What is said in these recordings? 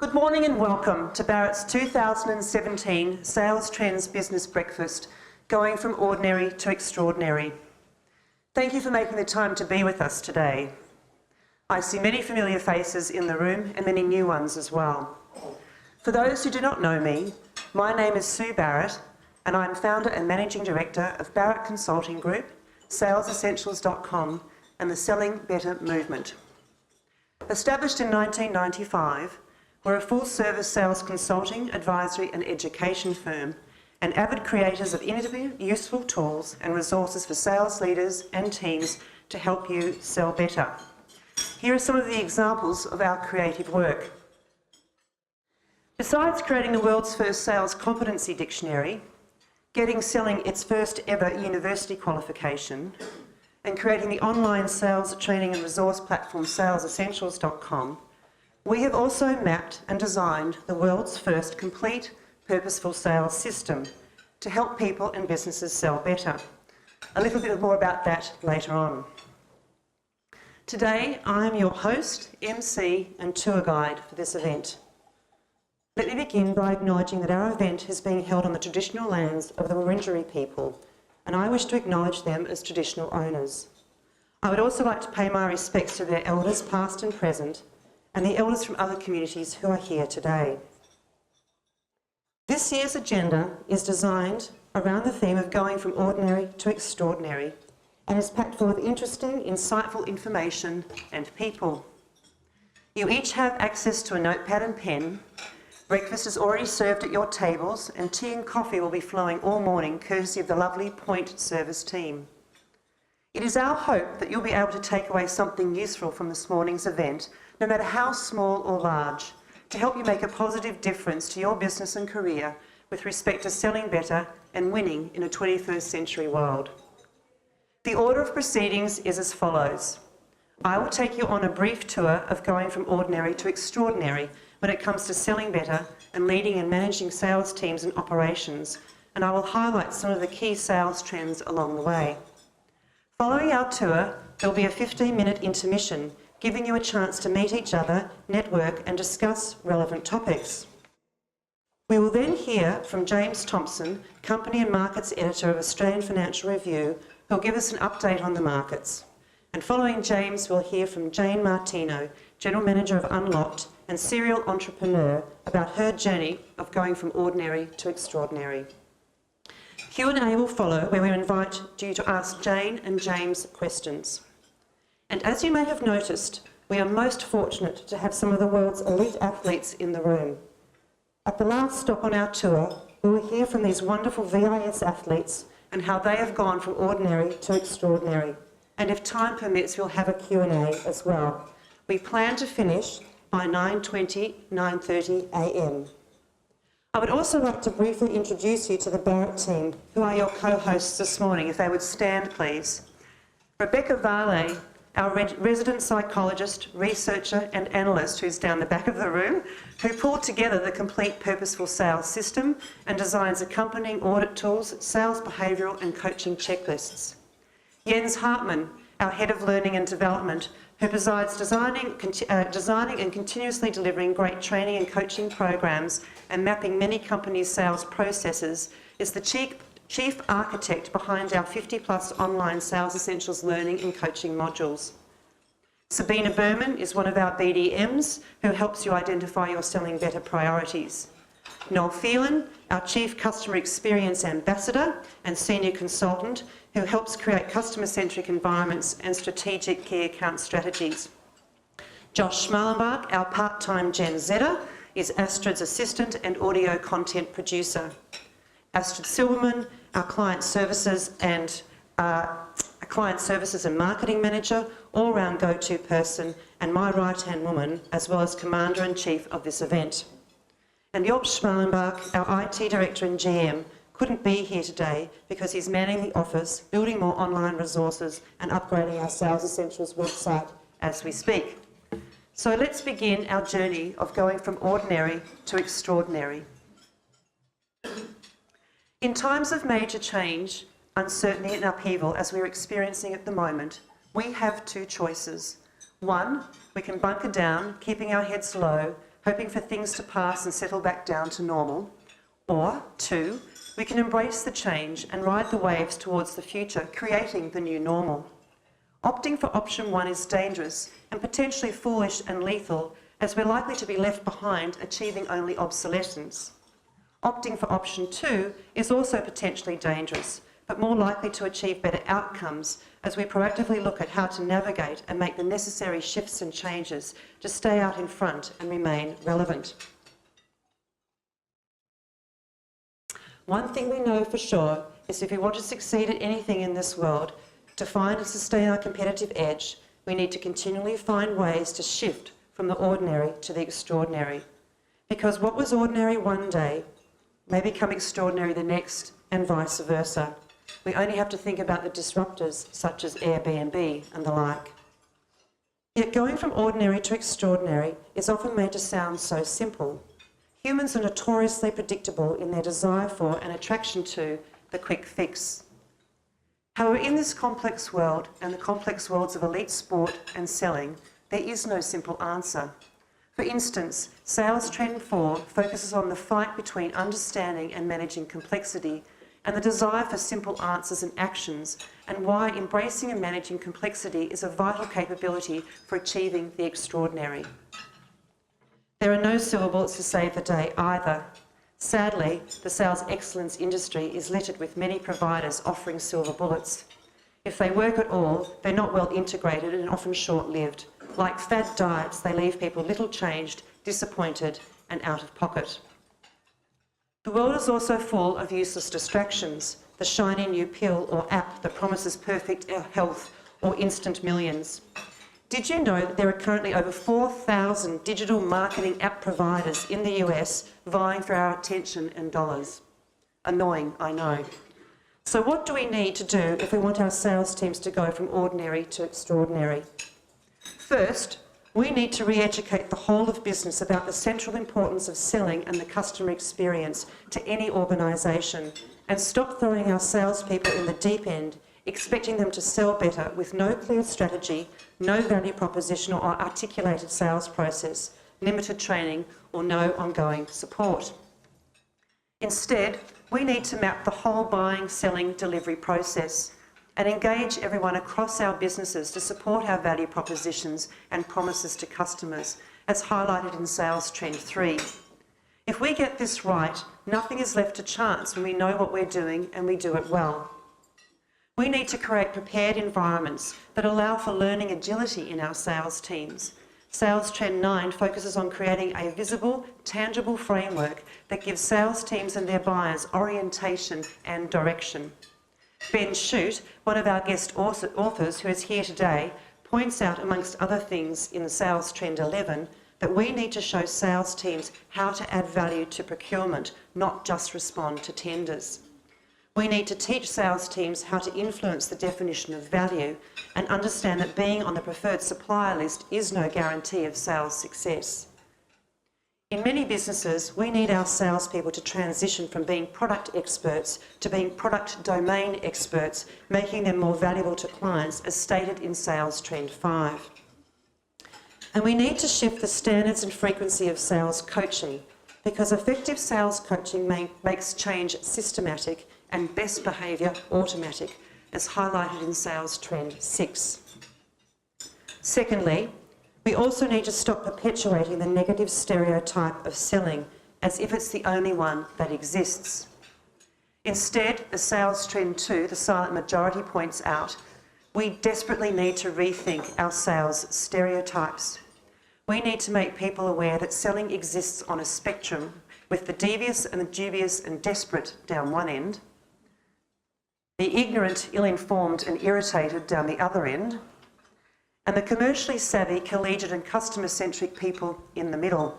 Good morning and welcome to Barrett's 2017 Sales Trends Business Breakfast, Going from Ordinary to Extraordinary. Thank you for making the time to be with us today. I see many familiar faces in the room and many new ones as well. For those who do not know me, my name is Sue Barrett and I'm founder and managing director of Barrett Consulting Group, salesessentials.com and the Selling Better movement. Established in 1995, we're a full-service sales consulting, advisory and education firm and avid creators of innovative, useful tools and resources for sales leaders and teams to help you sell better. Here are some of the examples of our creative work. Besides creating the world's first sales competency dictionary, getting selling its first ever university qualification, and creating the online sales training and resource platform salesessentials.com, we have also mapped and designed the world's first complete purposeful sales system to help people and businesses sell better. A little bit more about that later on. Today, I am your host, MC and tour guide for this event. Let me begin by acknowledging that our event is being held on the traditional lands of the Wurundjeri people, and I wish to acknowledge them as traditional owners. I would also like to pay my respects to their elders past and present, and the elders from other communities who are here today. This year's agenda is designed around the theme of going from ordinary to extraordinary and is packed full of interesting, insightful information and people. You each have access to a notepad and pen. Breakfast is already served at your tables and tea and coffee will be flowing all morning courtesy of the lovely Point service team. It is our hope that you'll be able to take away something useful from this morning's event, no matter how small or large, to help you make a positive difference to your business and career with respect to selling better and winning in a 21st century world. The order of proceedings is as follows. I will take you on a brief tour of going from ordinary to extraordinary when it comes to selling better and leading and managing sales teams and operations, and I will highlight some of the key sales trends along the way. Following our tour, there will be a 15-minute intermission, giving you a chance to meet each other, network and discuss relevant topics. We will then hear from James Thompson, Company and Markets Editor of Australian Financial Review, who will give us an update on the markets. And following James, we'll hear from Jane Martino, General Manager of Unlocked and serial entrepreneur, about her journey of going from ordinary to extraordinary. Q&A will follow, where we invite you to ask Jane and James questions. And as you may have noticed, we are most fortunate to have some of the world's elite athletes in the room. At the last stop on our tour, we will hear from these wonderful VIS athletes and how they have gone from ordinary to extraordinary. And if time permits, we'll have a Q&A as well. We plan to finish by 9:30 a.m. I would also like to briefly introduce you to the Barrett team, who are your co-hosts this morning. If they would stand, please. Rebecca Varley, our resident psychologist, researcher and analyst, who's down the back of the room, who pulled together the complete purposeful sales system and designs accompanying audit tools, sales behavioural and coaching checklists. Jens Hartmann, our head of learning and development, who presides designing and continuously delivering great training and coaching programs and mapping many companies' sales processes, is the chief architect behind our 50+ online Sales Essentials learning and coaching modules. Sabina Berman is one of our BDMs who helps you identify your selling better priorities. Noel Phelan, our Chief Customer Experience Ambassador and Senior Consultant, who helps create customer-centric environments and strategic key account strategies. Josh Schmalenbach, our part-time Gen Zer, is Astrid's assistant and audio content producer. Astrid Silverman, our client services and marketing manager, all-round go-to person, and my right-hand woman, as well as commander-in-chief of this event. And Job Schmalenbach, our IT director and GM, couldn't be here today because he's manning the office, building more online resources and upgrading our Sales Essentials website as we speak. So let's begin our journey of going from ordinary to extraordinary. In times of major change, uncertainty and upheaval as we're experiencing at the moment, we have two choices. One, we can bunker down, keeping our heads low, hoping for things to pass and settle back down to normal. Or 2, we can embrace the change and ride the waves towards the future, creating the new normal. Opting for option 1 is dangerous and potentially foolish and lethal, as we're likely to be left behind, achieving only obsolescence. Opting for option 2 is also potentially dangerous, but more likely to achieve better outcomes as we proactively look at how to navigate and make the necessary shifts and changes to stay out in front and remain relevant. One thing we know for sure is if we want to succeed at anything in this world, to find and sustain our competitive edge, we need to continually find ways to shift from the ordinary to the extraordinary. Because what was ordinary one day may become extraordinary the next, and vice versa. We only have to think about the disruptors such as Airbnb and the like. Yet going from ordinary to extraordinary is often made to sound so simple. Humans are notoriously predictable in their desire for and attraction to the quick fix. However, in this complex world and the complex worlds of elite sport and selling, there is no simple answer. For instance, Sales Trend 4 focuses on the fight between understanding and managing complexity and the desire for simple answers and actions, and why embracing and managing complexity is a vital capability for achieving the extraordinary. There are no silver bullets to save the day either. Sadly, the sales excellence industry is littered with many providers offering silver bullets. If they work at all, they're not well integrated and often short-lived. Like fad diets, they leave people little changed, disappointed, and out of pocket. The world is also full of useless distractions, the shiny new pill or app that promises perfect health or instant millions. Did you know that there are currently over 4,000 digital marketing app providers in the US vying for our attention and dollars? Annoying, I know. So what do we need to do if we want our sales teams to go from ordinary to extraordinary? First, we need to re-educate the whole of business about the central importance of selling and the customer experience to any organisation, and stop throwing our salespeople in the deep end, expecting them to sell better with no clear strategy, no value proposition or articulated sales process, limited training or no ongoing support. Instead, we need to map the whole buying, selling, delivery process and engage everyone across our businesses to support our value propositions and promises to customers, as highlighted in Sales Trend 3. If we get this right, nothing is left to chance when we know what we're doing and we do it well. We need to create prepared environments that allow for learning agility in our sales teams. Sales Trend 9 focuses on creating a visible, tangible framework that gives sales teams and their buyers orientation and direction. Ben Shute, one of our guest authors who is here today, points out, amongst other things in Sales Trend 11, that we need to show sales teams how to add value to procurement, not just respond to tenders. We need to teach sales teams how to influence the definition of value and understand that being on the preferred supplier list is no guarantee of sales success. In many businesses, we need our salespeople to transition from being product experts to being product domain experts, making them more valuable to clients, as stated in Sales Trend 5. And we need to shift the standards and frequency of sales coaching, because effective sales coaching makes change systematic and best behaviour automatic, as highlighted in Sales Trend 6. Secondly, we also need to stop perpetuating the negative stereotype of selling as if it's the only one that exists. Instead, as Sales Trend 2, the silent majority, points out, we desperately need to rethink our sales stereotypes. We need to make people aware that selling exists on a spectrum, with the devious and the dubious and desperate down one end, the ignorant, ill-informed and irritated down the other end, and the commercially savvy, collegiate and customer-centric people in the middle.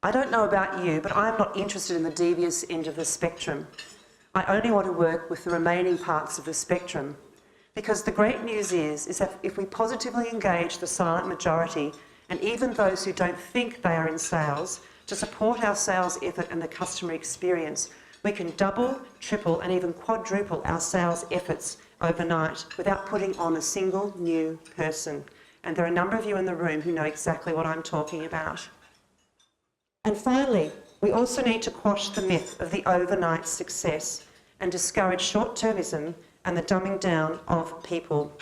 I don't know about you, but I'm not interested in the devious end of the spectrum. I only want to work with the remaining parts of the spectrum. Because the great news is that if we positively engage the silent majority, and even those who don't think they are in sales, to support our sales effort and the customer experience, we can double, triple and even quadruple our sales efforts overnight without putting on a single new person. And there are a number of you in the room who know exactly what I'm talking about. And finally, we also need to quash the myth of the overnight success and discourage short-termism and the dumbing down of people.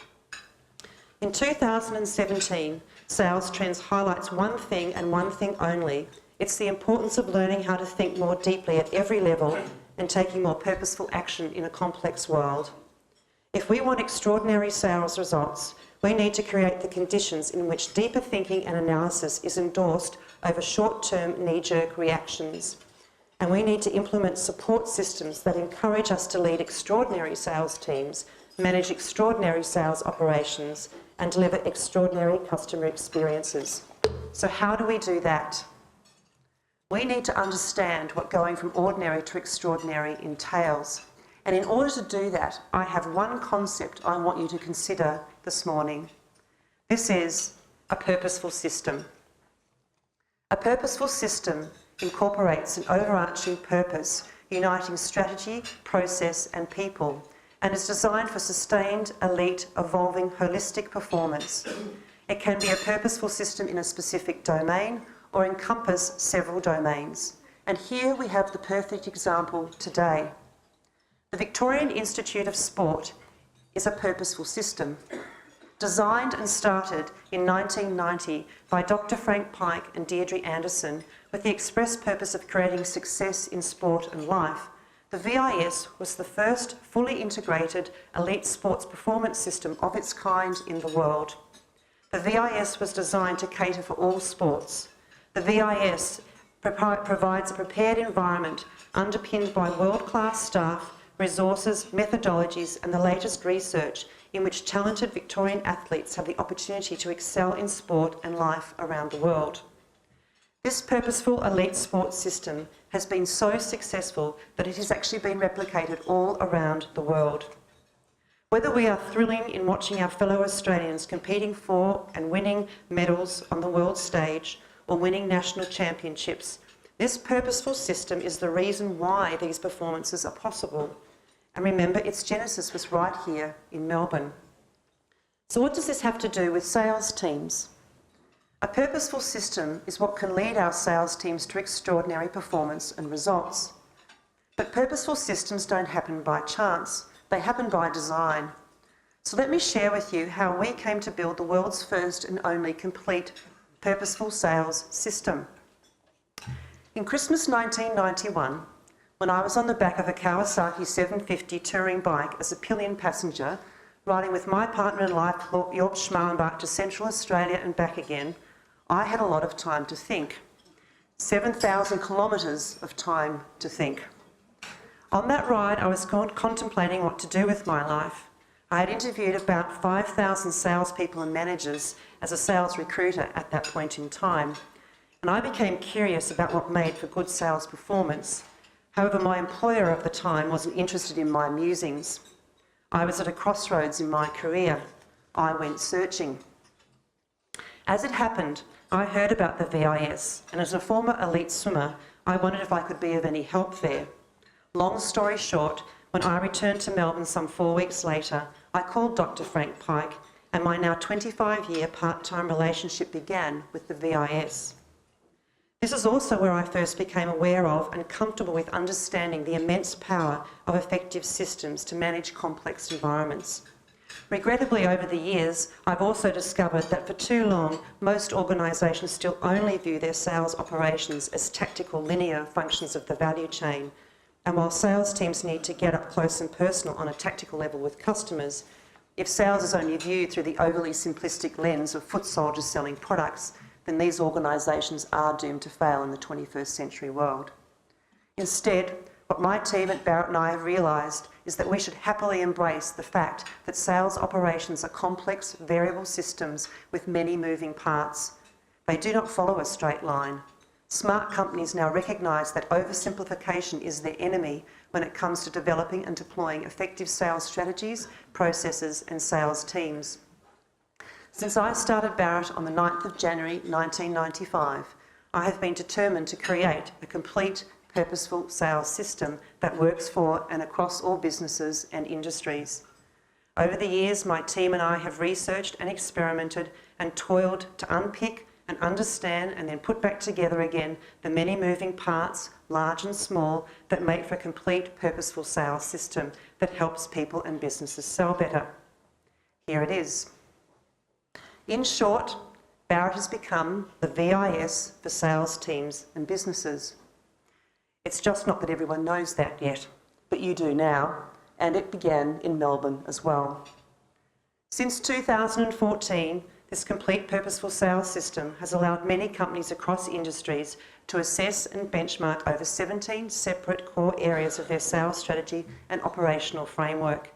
In 2017, Sales Trends highlights one thing and one thing only. It's the importance of learning how to think more deeply at every level and taking more purposeful action in a complex world. If we want extraordinary sales results, we need to create the conditions in which deeper thinking and analysis is endorsed over short-term knee-jerk reactions. And we need to implement support systems that encourage us to lead extraordinary sales teams, manage extraordinary sales operations, and deliver extraordinary customer experiences. So how do we do that? We need to understand what going from ordinary to extraordinary entails. And in order to do that, I have one concept I want you to consider this morning. This is a purposeful system. A purposeful system incorporates an overarching purpose, uniting strategy, process, and people, and is designed for sustained, elite, evolving, holistic performance. It can be a purposeful system in a specific domain or encompass several domains. And here we have the perfect example today. The Victorian Institute of Sport is a purposeful system, designed and started in 1990 by Dr. Frank Pike and Deirdre Anderson with the express purpose of creating success in sport and life. The VIS was the first fully integrated elite sports performance system of its kind in the world. The VIS was designed to cater for all sports. The VIS provides a prepared environment underpinned by world-class staff, resources, methodologies, and the latest research in which talented Victorian athletes have the opportunity to excel in sport and life around the world. This purposeful elite sports system has been so successful that it has actually been replicated all around the world. Whether we are thrilling in watching our fellow Australians competing for and winning medals on the world stage or winning national championships, this purposeful system is the reason why these performances are possible. And remember, its genesis was right here in Melbourne. So what does this have to do with sales teams? A purposeful system is what can lead our sales teams to extraordinary performance and results. But purposeful systems don't happen by chance, they happen by design. So let me share with you how we came to build the world's first and only complete purposeful sales system. In Christmas 1991, when I was on the back of a Kawasaki 750 touring bike as a pillion passenger, riding with my partner in life, York Schmalenbach, to Central Australia and back again, I had a lot of time to think. 7,000 kilometres of time to think. On that ride, I was contemplating what to do with my life. I had interviewed about 5,000 salespeople and managers as a sales recruiter at that point in time, and I became curious about what made for good sales performance. However, my employer at the time wasn't interested in my musings. I was at a crossroads in my career. I went searching. As it happened, I heard about the VIS, and as a former elite swimmer, I wondered if I could be of any help there. Long story short, when I returned to Melbourne some 4 weeks later, I called Dr. Frank Pike, and my now 25-year part-time relationship began with the VIS. This is also where I first became aware of and comfortable with understanding the immense power of effective systems to manage complex environments. Regrettably, over the years, I've also discovered that for too long, most organisations still only view their sales operations as tactical linear functions of the value chain. And while sales teams need to get up close and personal on a tactical level with customers, if sales is only viewed through the overly simplistic lens of foot soldiers selling products, then these organisations are doomed to fail in the 21st century world. Instead, what my team at Barrett and I have realised is that we should happily embrace the fact that sales operations are complex, variable systems with many moving parts. They do not follow a straight line. Smart companies now recognise that oversimplification is their enemy when it comes to developing and deploying effective sales strategies, processes and sales teams. Since I started Barrett on the 9th of January 1995, I have been determined to create a complete, purposeful sales system that works for and across all businesses and industries. Over the years, my team and I have researched and experimented and toiled to unpick, and understand and then put back together again the many moving parts, large and small, that make for a complete purposeful sales system that helps people and businesses sell better. Here it is. In short, Barrett has become the VIS for sales teams and businesses. It's just not that everyone knows that yet, but you do now, and it began in Melbourne as well. Since 2014, this complete purposeful sales system has allowed many companies across industries to assess and benchmark over 17 separate core areas of their sales strategy and operational framework.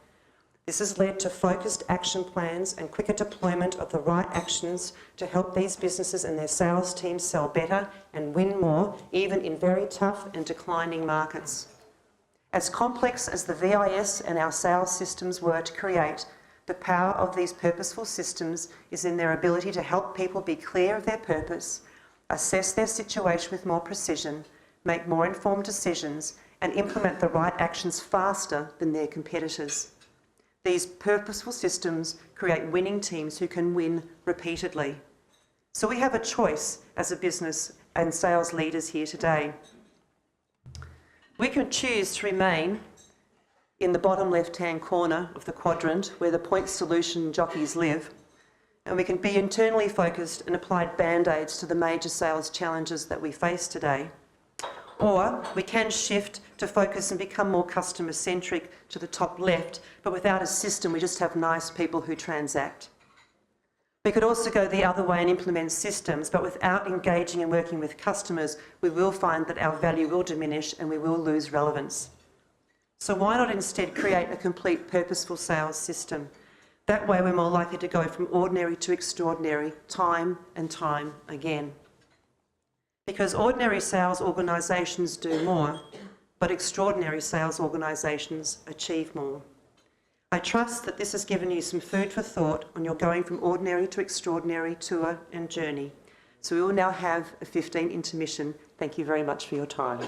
This has led to focused action plans and quicker deployment of the right actions to help these businesses and their sales teams sell better and win more, even in very tough and declining markets. As complex as the VIS and our sales systems were to create, the power of these purposeful systems is in their ability to help people be clear of their purpose, assess their situation with more precision, make more informed decisions, and implement the right actions faster than their competitors. These purposeful systems create winning teams who can win repeatedly. So we have a choice as a business and sales leaders here today. We can choose to remain in the bottom left-hand corner of the quadrant where the point solution jockeys live, and we can be internally focused and apply band-aids to the major sales challenges that we face today. Or we can shift to focus and become more customer-centric to the top left, but without a system, we just have nice people who transact. We could also go the other way and implement systems, but without engaging and working with customers, we will find that our value will diminish and we will lose relevance. So why not instead create a complete purposeful sales system? That way we're more likely to go from ordinary to extraordinary time and time again. Because ordinary sales organisations do more, but extraordinary sales organisations achieve more. I trust that this has given you some food for thought on your going from ordinary to extraordinary tour and journey. So we will now have a 15 intermission. Thank you very much for your time.